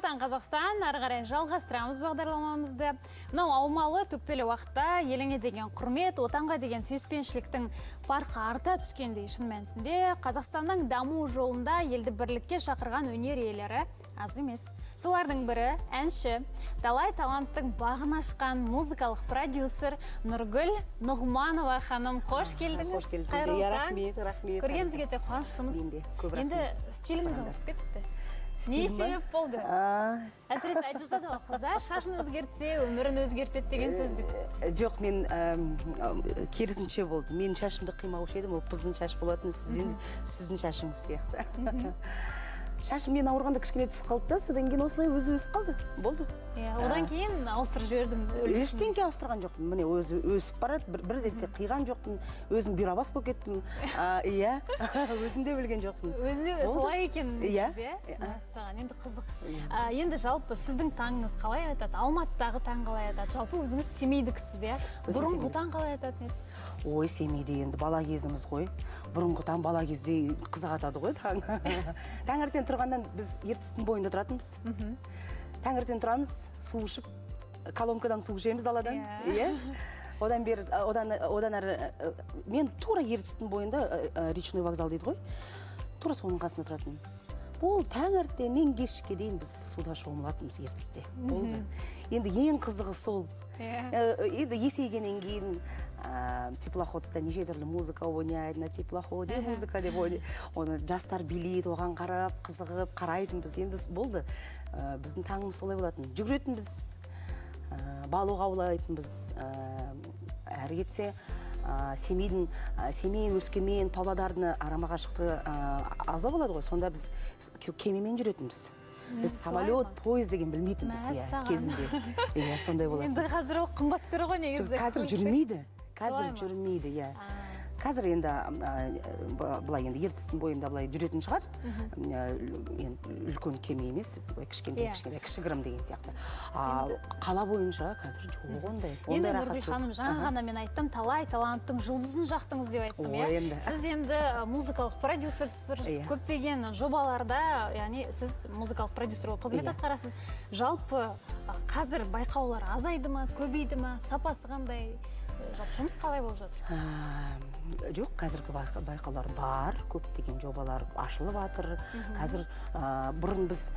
Қайырлы Қазақстан, ары қарай жалғастырамыз бағдарламамызды. Мынау аумалы төкпелі уақытта еліңе деген құрмет, отанға деген сүйіспеншіліктің парқы арта түскендей шын мәнісінде Қазақстанның даму жолында елді бірлікке шақырған өнер иелері аз емес. Солардың бірі әнші, талай таланттың бағын ашқан музыкалық продюсер Нұргүл Нұғманова ханым. Қош келдіңіз. Қош келдіңіз. Рахмет, рахмет. Көргенімізге де қуаныштымыз. Енді стиліңіз ауысып кетіпті. Не себеп болды? Әсіресе айтып жатады ғой, қыздар шашын өзгертсе, өмірін өзгертеді деген сөз деп. Жоқ, мен керісінше болды. Мен шашымды қимаушы едім, ол бұзын шаш болатын, сіздің шашыңыз сияқты. Шашым мен ауырғанда кішкене түсіп қалды да, содан кейін осылай өзі өсіп қалды. Болды. Одан кейін ауыстырып жібердім. Ештеңке ауыстырған жоқпын. Міне өзі өсіп барады, бір ретте қиған жоқпын. Өзім бұйрабас болып кеттім. Иә, өзім де білген жоқпын. Өзінде солай екен дейсіз, иә? Мәссаған, енді қызық. Енді жалпы сіздің таңыңыз қалай айтады? Алматыдағы таң қалай айтады? Жалпы өзіңіз семейдіксіз, иә? Бұрынғы таң қалай айтады? Ой, семейде енді бала кезіміз ғой. Бұрынғы таң бала кезде қызық атады ғой таң. Таңертең тұрғаннан біз ертістің бойында тұратынбыз. Таңертең тұрамыз, су ішіп, колонкадан су ішеміз даладан. Одан әрі мен тура ертістің бойында речной вокзал дейді ғой. Тура соның қасында тұратынмын. Ол таңертеңнен кешке дейін біз суда шомылатынбыз ертісте. Болды. Енді ең қызығы сол. Енді есейгеннен кейін теплоходта неше түрлі музыка ойнайды, на теплоходе музыка деп оны жастар билейді, оған қарап, қызығып, қарайтынбыз. Енді болды. Біздің таңымыз солай болатын. Жүгіретінбіз, балық аулайтынбыз. Әрі кетсе, Семей, Өскемен, Павлодардың арама қашықтығы аза болады ғой. Сонда біз кемемен жүретінбіз. Біз самолет, поезд деген білмейтінбіз кезінде. Сондай болады. Енді қазір ол қымбат түрі ғой негізі. Қазір жүрмейді. Қазір енді бұлай енді ертістің бойында бұлай жүретін шығар. Үлкен кеме емес, кішігірім деген сияқты. Қала бойынша қазір жоқ ондай. Енді Нұргүл ханым, жаңа ғана мен айттым, талай таланттың жұлдызын жақтыңыз деп айттым. Сіз енді музыкалық продюсерсіз, көптеген жобаларда, яғни сіз музыкалық продюсер болып қызмет атқарасыз. Жалпы қазір байқаулар азайды ма, көбейді ма, сапасы қандай? Жұмыс қалай болып жатыр? Жоқ, қазіргі байқаулар бар, көптеген жобалар ашылып жатыр. Қазір бұрын біз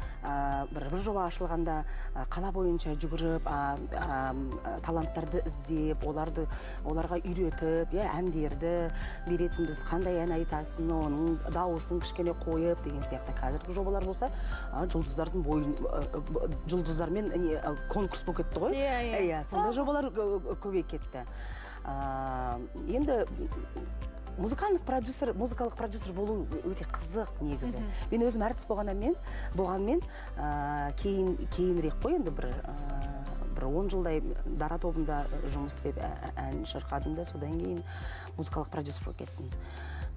бір жоба ашылғанда қала бойынша жүгіріп, таланттарды іздеп, оларға үйретіп, әндерді беретінбіз, қандай ән айтасын, оның дауысын кішкене қойып деген сияқты. Қазіргі жобалар болса, жұлдыздармен конкурс болып кетті ғой. Сондай жобалар көбейіп кетті. Енді музыкалық продюсер болу өте қызық негізі. Мен өзім әртіс болғанмен кейінірек қой енді бір 10 жылдай дара тобында жұмыс істеп ән шырқадым да, содан кейін музыкалық продюсер болып кеттім.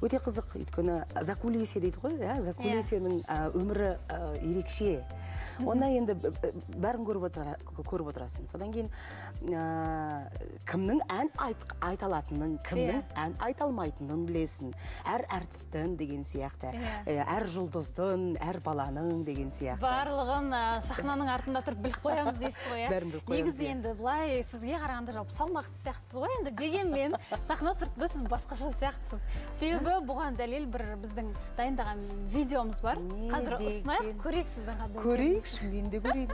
Өте қызық, өйткені закулисье дейді ғой, закулисьенің өмірі ерекше. Онда енді бәрін көріп отырасың. Содан кейін кімнің ән айталатынын, кімнің ән айталмайтынын білесің. Әр әртістің деген сияқты, әр жұлдыздың, әр баланың деген сияқты. Барлығын сахнаның артында тұрып біліп қоямыз дейсіз ғой. Бәрін біліп қоямыз. Негізі енді бұлай сізге қарағанда жалпы салмақты сияқтысыз ғой. Енді дегенмен сахна сыртында сіз басқаша сияқтысыз. Себебі бұған дәлел бір біздің дайындаған видеомыз бар. Қазір ұсынайық, көрейік сіздің қандай. Көрейікші, мен де көрейін.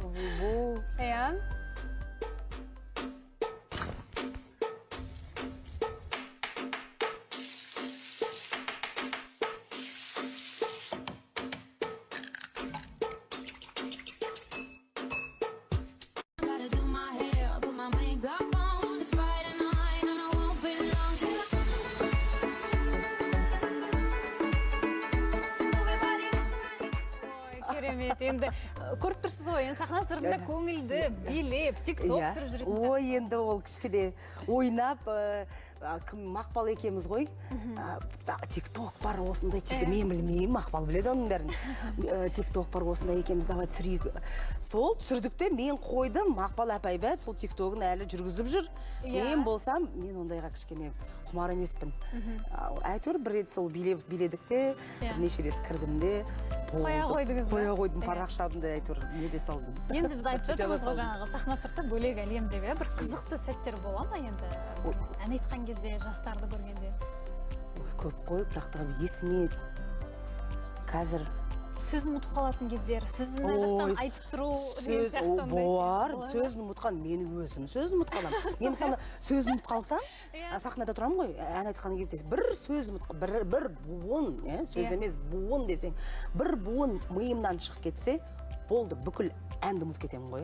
Енді көріп тұрсыз ғой, сахна сыртында көңілді билеп, тик-ток түсіріп жүретінсіз. Ой, енді ол кішкене ойнап, кім Мақпал екеміз ғой. Тикток бар осындай, мен білмеймін, Мақпал біледі оның бәрін. Тикток бар осындай екеміз, давай түсірейік. Сол түсірдікте мен қойдым, Мақпал әпайбәт сол тиктогын әлі жүргізіп жүр. Мен болсам, мен ондайға кішкене құмар емеспін. Әйтеуір бір рет сол биледікте, бірнеше рет кірдім де, қоя қойдым, парақшамды әйтеуір неде салдым. Енді біз айтып жатырмыз ғой жаңағы сахна сырты бөлек әлем деп, бір қызықты сәттер бола ма енді? Ән айтқан кезде, жастарды көргенде? Көп қой, бірақ та есіме қазір сөзін ұмытып қалатын кездер, сіз мына жақтан айтып тұру деген сияқты бар, сөзін ұмытқан, мен өзім сөзін ұмытып қаламын. Мен мысалы сөзін ұмытып қалсам, сахнада тұрамын ғой, ән айтқан кезде бір сөз ұмытып, бір буын, сөз емес буын десең, бір буын миымнан шығып кетсе, болды, бүкіл әнді ұмытып кетемін ғой.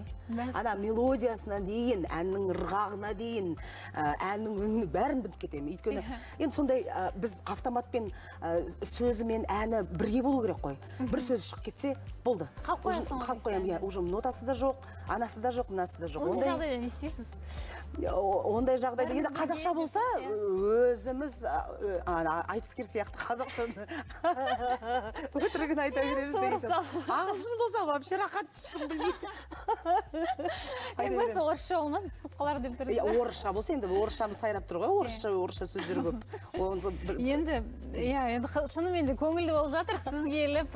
Ана мелодиясына дейін, әннің ырғағына дейін, әннің үнін бәрін ұмытып кетемін. Өйткені енді сондай біз автоматпен сөзі мен әні бірге болу керек қой. Бір сөз шығып кетсе, болды. Қалып қоясың ғой. Қалып қоямын, уже нотасы да жоқ, анасы да жоқ, мынасы да жоқ. Ондай жағдайда не істейсіз? Ондай жағдайда енді қазақша болса, өзіміз айтыскер сияқты қазақшаны өтірігін айта береміз деген. Ағылшын болса, вообще рахат ешкім білмейді. Енді орысша болмасын, түсініп қалар деп тұрсыз. Орысша болса, енді орысшамыз сайрап тұр ғой, орысша сөздер көп. Енді шынымен де көңілді болып жатыр, сіз келіп,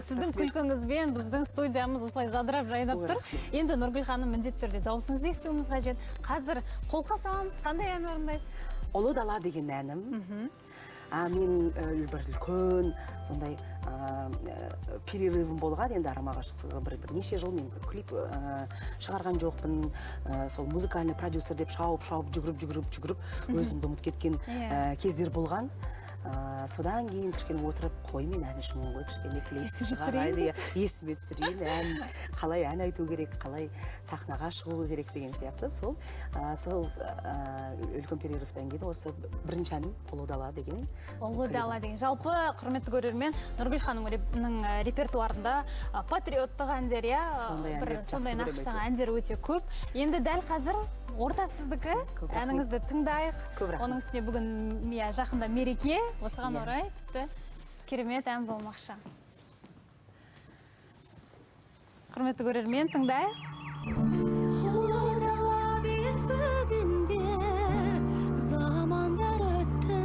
сіздің күлкіңізбен біздің студиямыз осылай жадырап жайнап тұр. Енді Нұргүл ханым міндетті түрде дауысыңызды естуіміз қажет. Қазір қолқа саламыз, қандай ән орындайсыз? Ұлы дала деген әнім. Мен бір үлкен сондай перерывым болған, енді арама ғашықтығы бірнеше жыл мен клип шығарған жоқпын. Сол музыкальный продюсер деп шауып жүгіріп өзімді ұмытып кеткен кездер болған. Содан кейін кішкене отырып, қой мен ән ішімін ғой, кішкене клип шығарайды, есіме түсірейін, қалай ән айту керек, қалай сахнаға шығу керек деген сияқты. Сол үлкен перерывтан кейін осы бірінші әнім Ұлы дала деген. Ұлы дала деген. Жалпы, құрметті көрермен, Нұргүл ханымның репертуарында патриоттық әндер, сондай нақыштағы әндер өте көп. Енді дәл қазір орта сіздікі, әніңізді тыңдайық. Оның үстіне бүгін жақында мереке, осыған орай тіпті керемет ән болмақшы. Құрметті көрермен, тыңдайық. Ұлы дала бесігінде замандар өтті,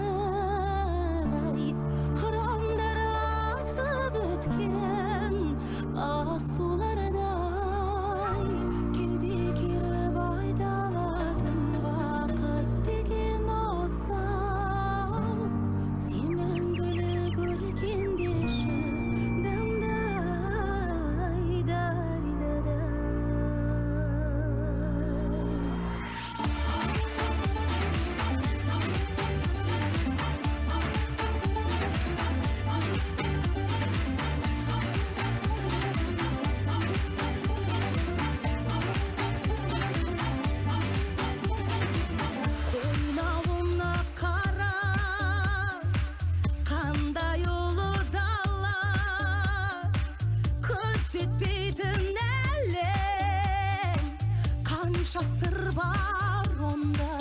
қырандар асып өткен асулардай, кеуде керіп айдалатын бақыт деген осы, сен мәңгілік көргендеші дымдай даридада. Қойнауына қара, қандай ұлы дала, көрсетпейтін әлем, қанша сыр бар онда.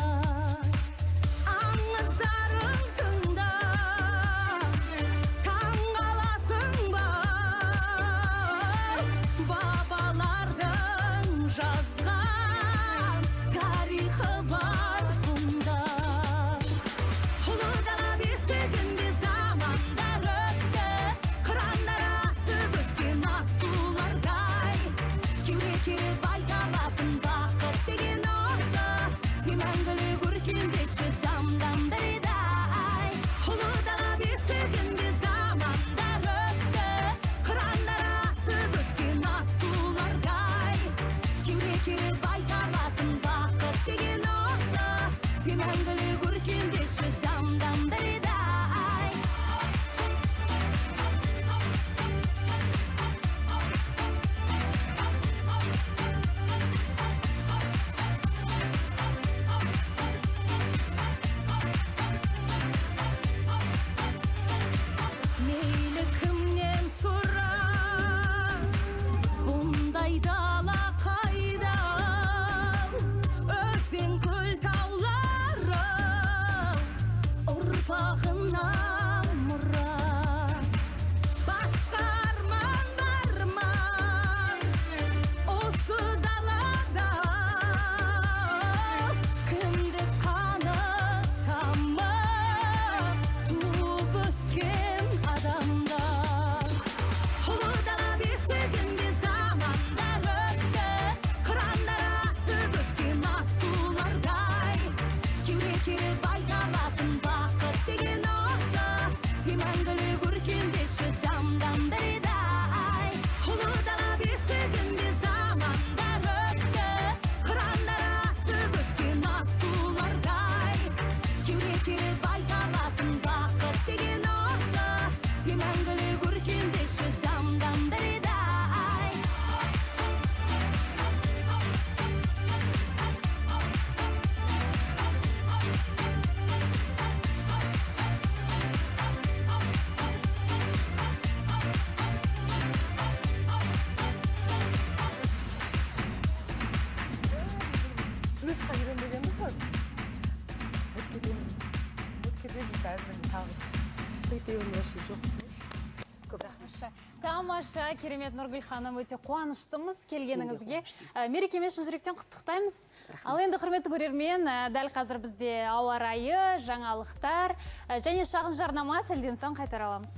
Аңыздарың тыңда, таңғаласың ба, бабалардың жазған тарихы бар бұнда. Ұлы дала бесігінде замандар өтті, қырандар асып өткен асулардай, кеуде керіп айдалатын бақыт деген осы, сен мәңгілік Көп рахмет. Тамаша, керемет Нұргүл ханым, өте қуаныштымыз келгеніңізге. Мерекемен шын жүректен құттықтаймыз. Ал енді құрметті көрермен, дәл қазір бізде ауа райы, жаңалықтар және шағын жарнама, сәлден соң қайтара аламыз.